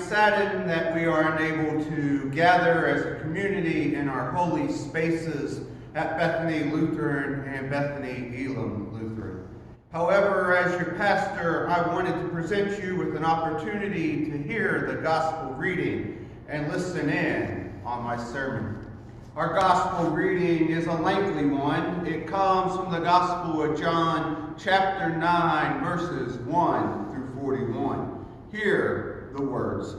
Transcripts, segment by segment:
saddened that we are unable to gather as a community in our holy spaces at Bethany Lutheran and Bethany-Elim Lutheran. However, as your pastor, I wanted to present you with an opportunity to hear the gospel reading and listen in on my sermon. Our gospel reading is a lengthy one. It comes from the Gospel of John, chapter 9, verses 1 through 41. Hear the words.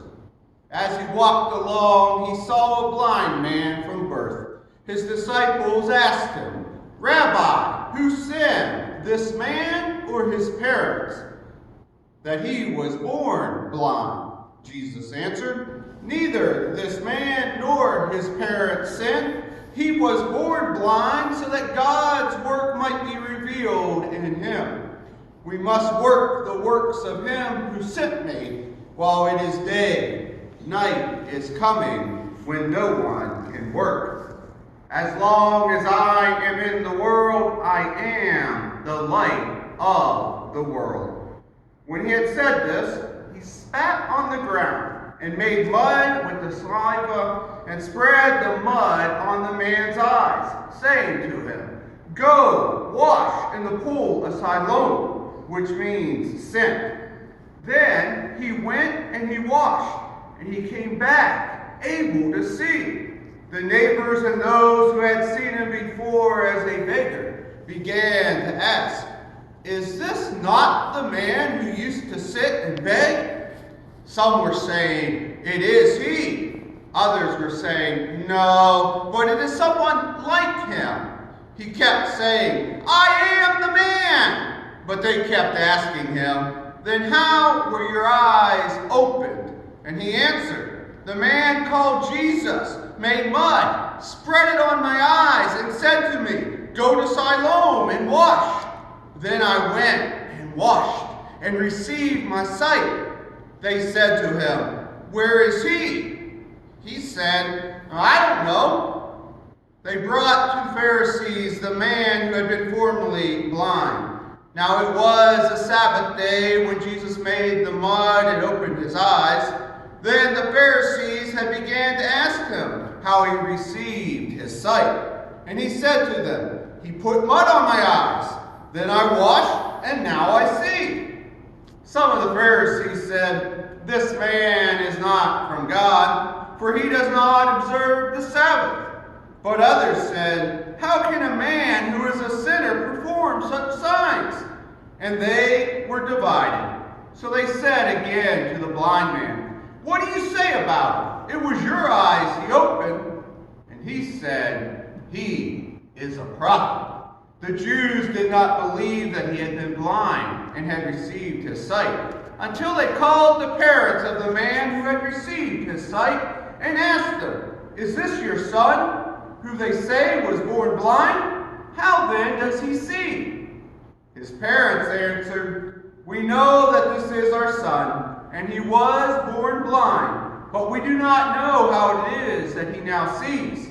As he walked along, he saw a blind man from birth. His disciples asked him, "Rabbi, who sinned, this man or his parents, that he was born blind?" Jesus answered, "Neither this man nor his parents sinned. He was born blind so that God's work might be revealed in him. We must work the works of him who sent me while it is day. Night is coming when no one can work. As long as I am in the world, I am the light of the world." When he had said this, he spat on the ground and made mud with the saliva and spread the mud on the man's eyes, saying to him, "Go, wash in the pool of Siloam," which means sent. Then he went and he washed, and he came back able to see. The neighbors and those who had seen him before as a beggar began to ask, "Is this not the man who used to sit and beg?" Some were saying, "It is he." Others were saying, "No, but it is someone like him." He kept saying, "I am the man." But they kept asking him, "Then how were your eyes opened?" And he answered, "The man called Jesus made mud, spread it on my eyes, and said to me, 'Go to Siloam and wash.' Then I went and washed and received my sight." They said to him, "Where is he?" He said, "I don't know." They brought to Pharisees the man who had been formerly blind. Now it was a Sabbath day when Jesus made the mud and opened his eyes. Then the Pharisees had began to ask him how he received his sight. And he said to them, "He put mud on my eyes. Then I washed, and now I see." Some of the Pharisees said, "This man is not from God, for he does not observe the Sabbath." But others said, "How can a man who is a sinner perform such signs?" And they were divided. So they said again to the blind man, "What do you say about it? It was your eyes he opened." And he said, "He is a prophet." The Jews did not believe that he had been blind and had received his sight, until they called the parents of the man who had received his sight and asked them, "Is this your son, who they say was born blind? How then does he see?" His parents answered, "We know that this is our son, and he was born blind, but we do not know how it is that he now sees,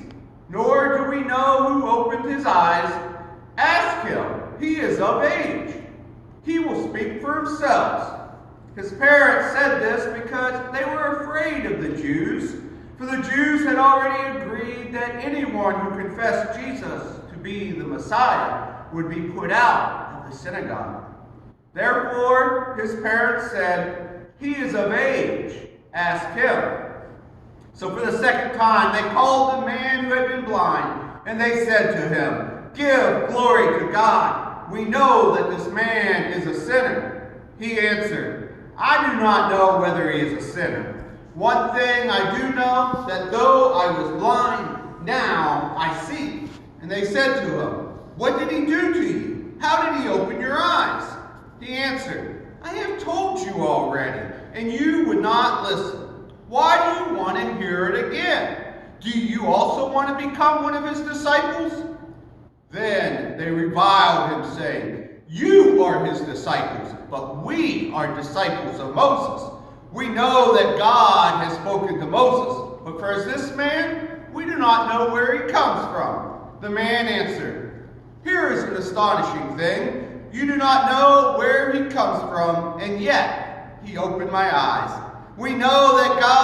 nor do we know who opened his eyes. Ask him, he is of age. He will speak for himself." His parents said this because they were afraid of the Jews, for the Jews had already agreed that anyone who confessed Jesus to be the Messiah would be put out of the synagogue. Therefore, his parents said, "He is of age. Ask him." So for the second time, they called the man who had been blind, and they said to him, "Give glory to God. We know that this man is a sinner." He answered, "I do not know whether he is a sinner. One thing I do know, that though I was blind, now I see." And they said to him, "What did he do to you? How did he open your eyes?" He answered, "I have told you already, and you would not listen. Why do you want to hear it again? Do you also want to become one of his disciples?" Then they reviled him, saying, "You are his disciples, but we are disciples of Moses. We know that God has spoken to Moses, but for this man, we do not know where he comes from." The man answered, "Here is an astonishing thing. You do not know where he comes from, and yet he opened my eyes. We know that God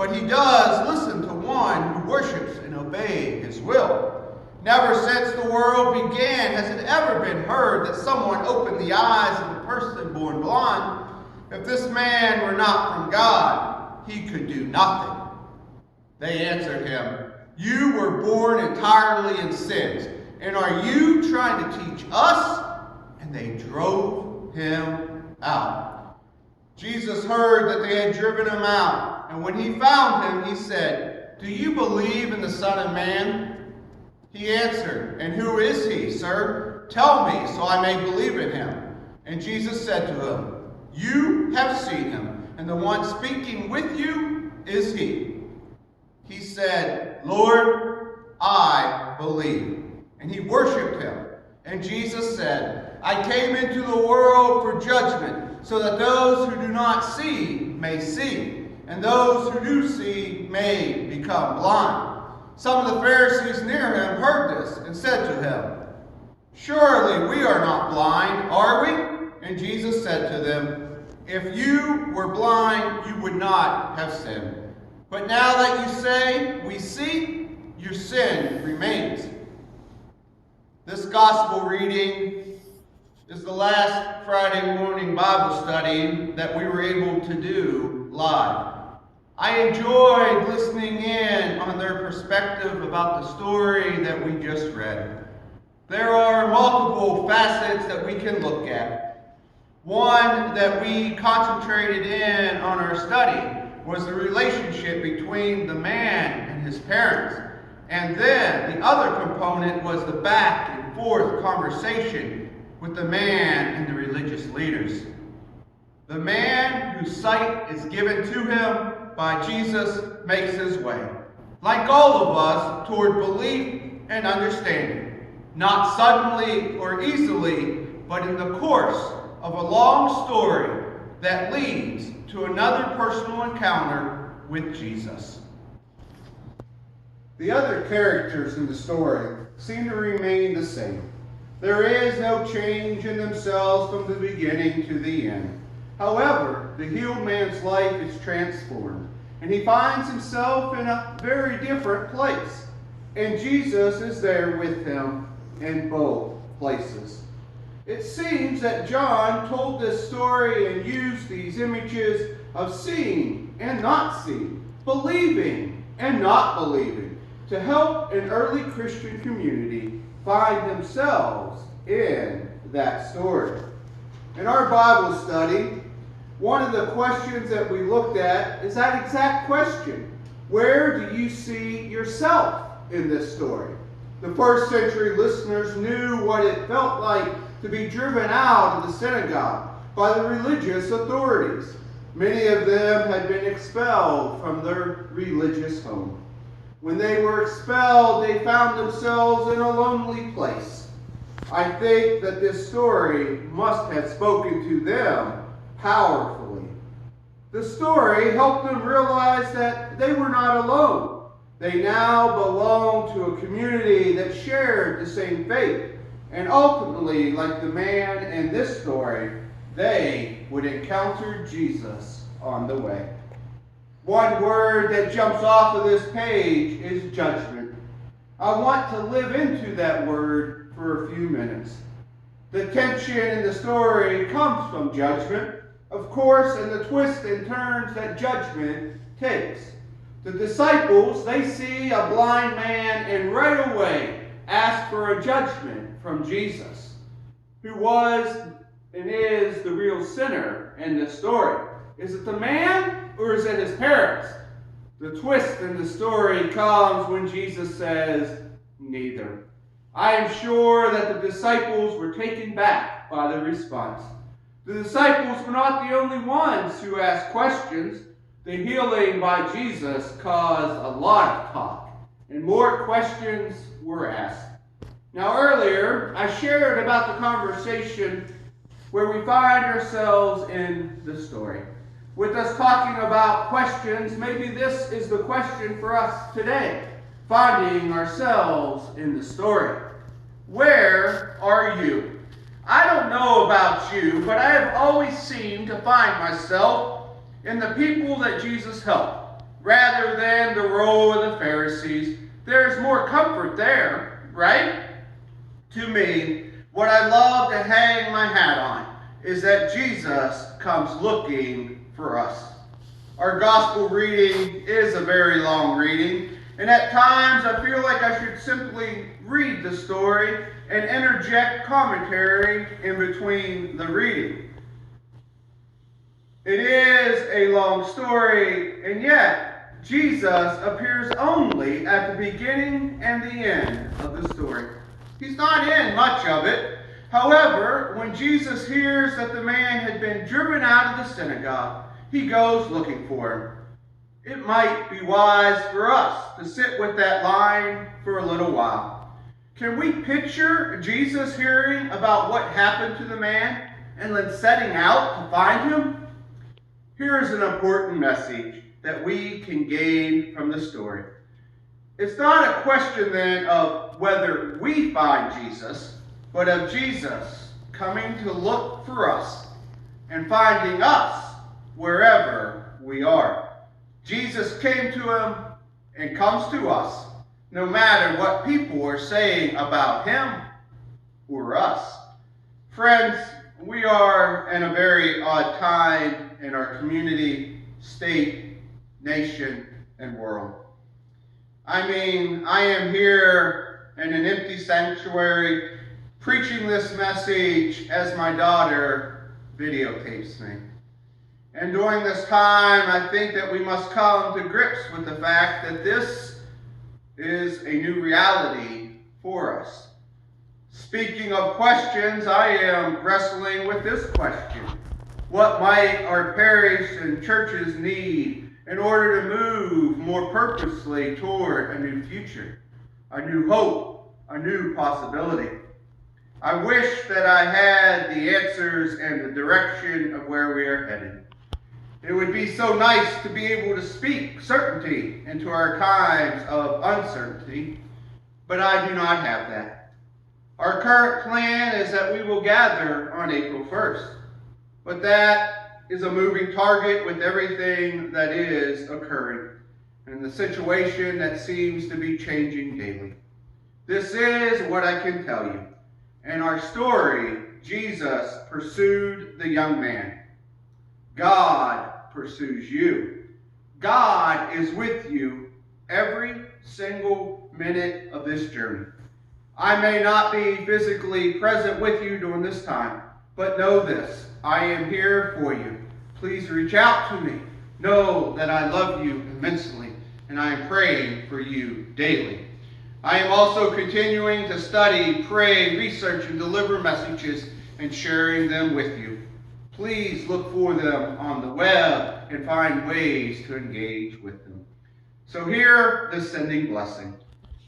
but he does listen to one who worships and obeys his will. Never since the world began has it ever been heard that someone opened the eyes of a person born blind. If this man were not from God, he could do nothing. They answered him, "You were born entirely in sins, and are you trying to teach us?" And they drove him out. Jesus heard that they had driven him out, and when he found him, he said, "Do you believe in the Son of Man?" He answered, "And who is he, sir? Tell me, so I may believe in him." And Jesus said to him, "You have seen him, and the one speaking with you is he." He said, "Lord, I believe." And he worshipped him. And Jesus said, "I came into the world for judgment, so that those who do not see may see, and those who do see may become blind." Some of the Pharisees near him heard this and said to him, "Surely we are not blind, are we?" And Jesus said to them, "If you were blind, you would not have sinned. But now that you say, 'We see,' your sin remains." This gospel reading is the last Friday morning Bible study that we were able to do live. I enjoyed listening in on their perspective about the story that we just read. There are multiple facets that we can look at. One that we concentrated in on our study was the relationship between the man and his parents. And then the other component was the back and forth conversation with the man and the religious leaders. The man whose sight is given to him by Jesus makes his way, like all of us, toward belief and understanding, not suddenly or easily, but in the course of a long story that leads to another personal encounter with Jesus. The other characters in the story seem to remain the same. There is no change in themselves from the beginning to the end. However, the healed man's life is transformed, and he finds himself in a very different place. And Jesus is there with him in both places. It seems that John told this story and used these images of seeing and not seeing, believing and not believing, to help an early Christian community find themselves in that story. In our Bible study, one of the questions that we looked at is that exact question. Where do you see yourself in this story? The first century listeners knew what it felt like to be driven out of the synagogue by the religious authorities. Many of them had been expelled from their religious home. When they were expelled, they found themselves in a lonely place. I think that this story must have spoken to them powerfully. The story helped them realize that they were not alone. They now belonged to a community that shared the same faith. And ultimately, like the man in this story, they would encounter Jesus on the way. One word that jumps off of this page is judgment. I want to live into that word for a few minutes. The tension in the story comes from judgment, of course, and the twists and turns that judgment takes. The disciples, they see a blind man and right away ask for a judgment from Jesus, who was and is the real sinner in this story. Is it the man or is it his parents? The twist in the story comes when Jesus says, neither. I am sure that the disciples were taken back by the response. The disciples were not the only ones who asked questions. The healing by Jesus caused a lot of talk, and more questions were asked. Now earlier, I shared about the conversation where we find ourselves in the story. With us talking about questions, maybe this is the question for us today, finding ourselves in the story. Where are you? I don't know about you, but I have always seemed to find myself in the people that Jesus helped. rather than the role of the Pharisees. There's more comfort there, right? To me, what I love to hang my hat on is that Jesus comes looking for us. Our gospel reading is a very long reading, and at times I feel like I should simply read the story and interject commentary in between the reading. It is a long story, and yet Jesus appears only at the beginning and the end of the story. He's not in much of it. However, when Jesus hears that the man had been driven out of the synagogue, he goes looking for him. It might be wise for us to sit with that line for a little while. Can we picture Jesus hearing about what happened to the man and then setting out to find him? Here's an important message that we can gain from the story. It's not a question then of whether we find Jesus, but of Jesus coming to look for us and finding us wherever we are. Jesus came to him and comes to us, no matter what people are saying about him or us. Friends, we are in a very odd time in our community, state, nation, and world. I mean, I am here in an empty sanctuary preaching this message as my daughter videotapes me. And during this time, I think that we must come to grips with the fact that this is a new reality for us. Speaking of questions, I am wrestling with this question. What might our parish and churches need in order to move more purposely toward a new future, a new hope, a new possibility? I wish that I had the answers and the direction of where we are headed. It would be so nice to be able to speak certainty into our times of uncertainty, but I do not have that. Our current plan is that we will gather on April 1st, but that is a moving target with everything that is occurring and the situation that seems to be changing daily. This is what I can tell you. In our story, Jesus pursued the young man. God pursues you. God is with you every single minute of this journey. I may not be physically present with you during this time, but know this, I am here for you. Please reach out to me. Know that I love you immensely, and I am praying for you daily. I am also continuing to study, pray, research, and deliver messages and sharing them with you. Please look for them on the web and find ways to engage with them. So hear the sending blessing.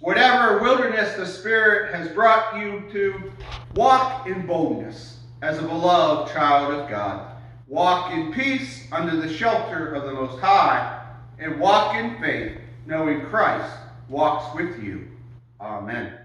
Whatever wilderness the Spirit has brought you to, walk in boldness as a beloved child of God. Walk in peace under the shelter of the Most High, and walk in faith, knowing Christ walks with you. Amen.